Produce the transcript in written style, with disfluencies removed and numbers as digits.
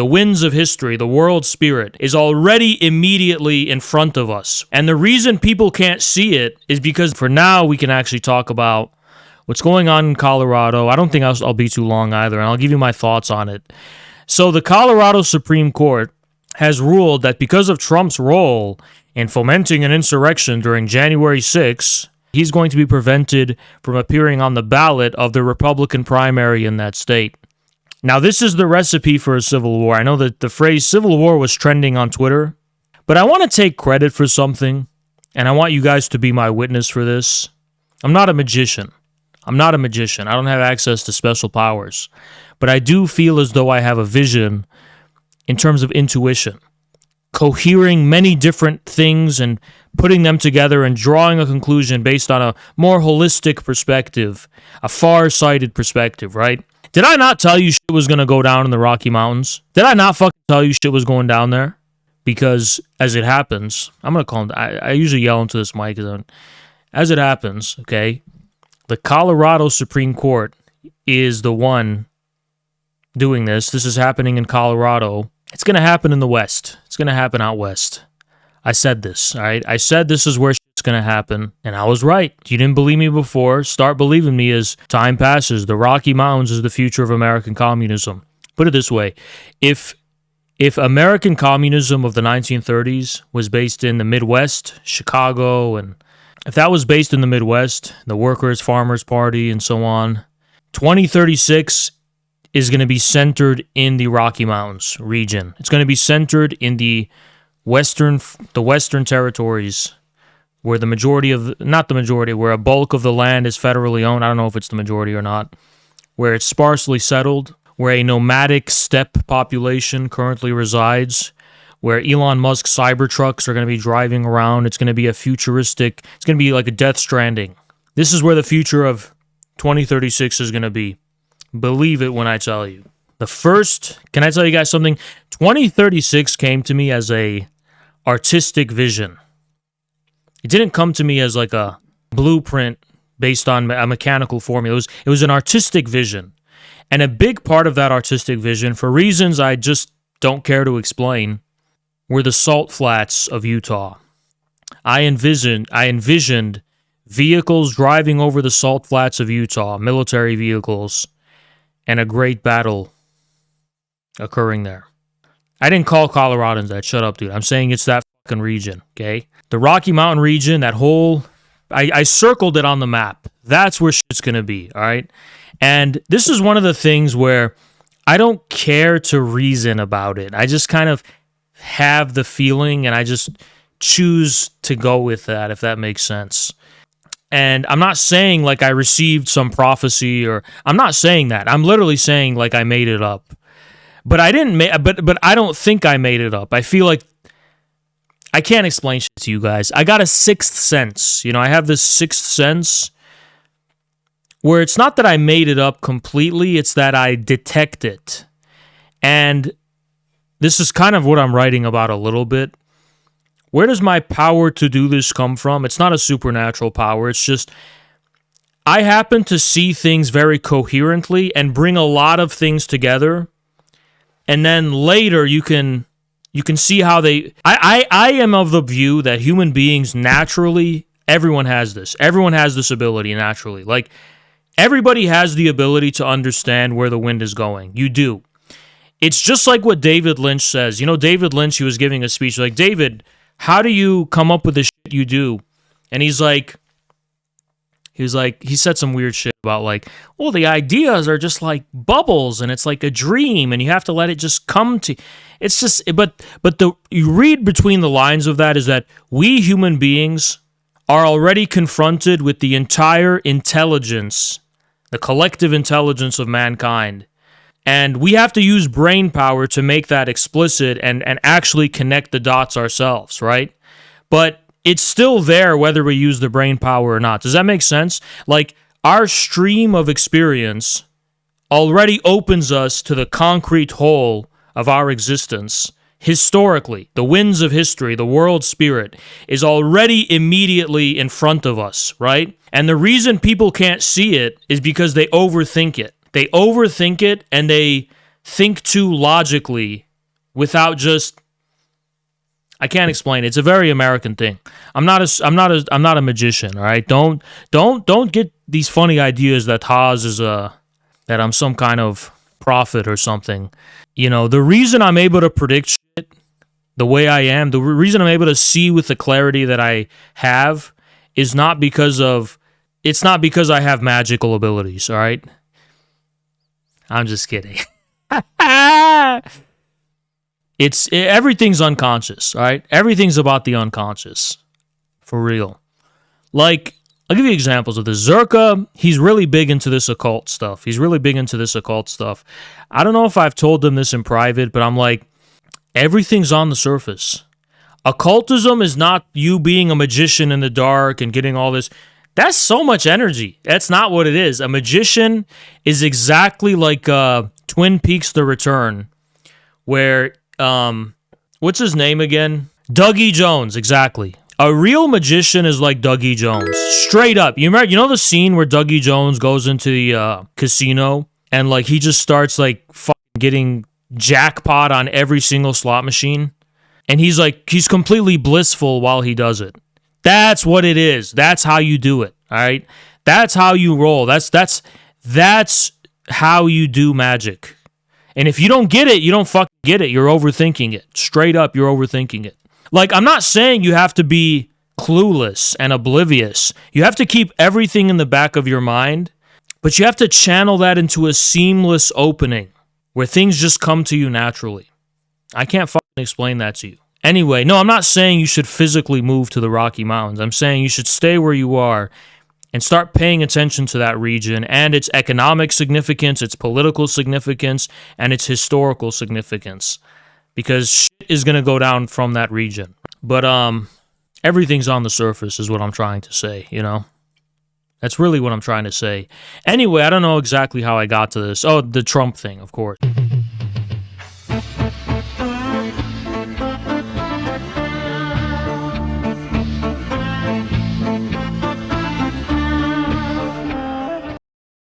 the winds of history, the world spirit, is already immediately in front of us. And the reason people can't see it is because for now we can actually talk about what's going on in Colorado. I don't think I'll be too long either, and I'll give you my thoughts on it. So the Colorado Supreme Court has ruled that because of Trump's role in fomenting an insurrection during January 6th, he's going to be prevented from appearing on the ballot of the Republican primary in that state. Now, this is the recipe for a civil war. I know that the phrase civil war was trending on Twitter, but I want to take credit for something, and I want you guys to be my witness for this. I'm not a magician. I don't have access to special powers, but I do feel as though I have a vision in terms of intuition, cohering many different things and putting them together and drawing a conclusion based on a more holistic perspective, a far-sighted perspective, right? Did I not tell you shit was going to go down in the Rocky Mountains? Did I not fucking tell you shit was going down there? Because as it happens, I'm going to call him, I usually yell into this mic. As it happens, okay, the Colorado Supreme Court is the one doing this. This is happening in Colorado. It's going to happen in the West. It's going to happen out West. I said this, all right? I said this is where shit's going to happen, and I was right. You didn't believe me before. Start believing me as time passes. The Rocky Mountains is the future of American communism. Put it this way. If American communism of the 1930s was based in the Midwest, Chicago, and if that was based in the Midwest, the Workers' Farmers Party and so on, 2036 is going to be centered in the Rocky Mountains region. It's going to be centered in the Western territories, where the majority of, not the majority, where a bulk of the land is federally owned. I don't know if it's the majority or not. Where it's sparsely settled, where a nomadic steppe population currently resides, where Elon Musk's Cybertrucks are going to be driving around. It's going to be a futuristic, it's going to be like a Death Stranding. This is where the future of 2036 is going to be. Believe it when I tell you. Can I tell you guys something? 2036 came to me as a artistic vision. It didn't come to me as like a blueprint based on a mechanical formula. It was an artistic vision. And a big part of that artistic vision, for reasons I just don't care to explain, were the salt flats of Utah. I envisioned vehicles driving over the salt flats of Utah, military vehicles, and a great battle occurring there. I didn't call Coloradans that. Shut up, dude. I'm saying it's that fucking region, okay? The Rocky Mountain region, that whole... I circled it on the map. That's where shit's gonna be, all right? And this is one of the things where I don't care to reason about it. I just kind of have the feeling, and I just choose to go with that, if that makes sense. And I'm not saying like I received some prophecy, or I'm not saying that. I'm literally saying like I made it up. But I didn't but I don't think I made it up. I feel like I can't explain shit to you guys. I got a sixth sense. You know, I have this sixth sense where it's not that I made it up completely, it's that I detect it. And this is kind of what I'm writing about a little bit. Where does my power to do this come from? It's not a supernatural power. It's just I happen to see things very coherently and bring a lot of things together. And then later you can see how they... I am of the view that human beings naturally, everyone has this. Everyone has this ability naturally. Like, everybody has the ability to understand where the wind is going. You do. It's just like what David Lynch says. You know, David Lynch, he was giving a speech like, David, how do you come up with the shit you do? And he said some weird shit about like, well, the ideas are just like bubbles and it's like a dream and you have to let it just come to, it's just, but you read between the lines of that is that we human beings are already confronted with the entire intelligence, the collective intelligence of mankind. And we have to use brain power to make that explicit and actually connect the dots ourselves, right? But it's still there whether we use the brain power or not. Does that make sense? Like, our stream of experience already opens us to the concrete whole of our existence. Historically, the winds of history, the world spirit, is already immediately in front of us, right? And the reason people can't see it is because they overthink it. They overthink it and they think too logically without just, I can't explain it. It's a very American thing. I'm not a magician, all right? Don't get these funny ideas that Haas is that I'm some kind of prophet or something. You know, the reason I'm able to predict shit the way I am, the reason I'm able to see with the clarity that I have is not because I have magical abilities, all right? I'm just kidding. Everything's unconscious, all right? Everything's about the unconscious. For real. Like, I'll give you examples of this. Zerka, he's really big into this occult stuff. I don't know if I've told them this in private, but I'm like, everything's on the surface. Occultism is not you being a magician in the dark and getting all this. That's so much energy. That's not what it is. A magician is exactly like Twin Peaks: The Return, where what's his name again? Dougie Jones, exactly. A real magician is like Dougie Jones, straight up. You know the scene where Dougie Jones goes into the casino and like he just starts like getting jackpot on every single slot machine, and he's completely blissful while he does it. That's what it is. That's how you do it. All right. That's how you roll. That's how you do magic. And if you don't get it, you don't fucking get it. You're overthinking it. Straight up, you're overthinking it. Like, I'm not saying you have to be clueless and oblivious. You have to keep everything in the back of your mind, but you have to channel that into a seamless opening where things just come to you naturally. I can't fucking explain that to you. Anyway, no, I'm not saying you should physically move to the Rocky Mountains. I'm saying you should stay where you are and start paying attention to that region and its economic significance, its political significance, and its historical significance. Because shit is going to go down from that region. But everything's on the surface is what I'm trying to say, you know? That's really what I'm trying to say. Anyway, I don't know exactly how I got to this. Oh, the Trump thing, of course.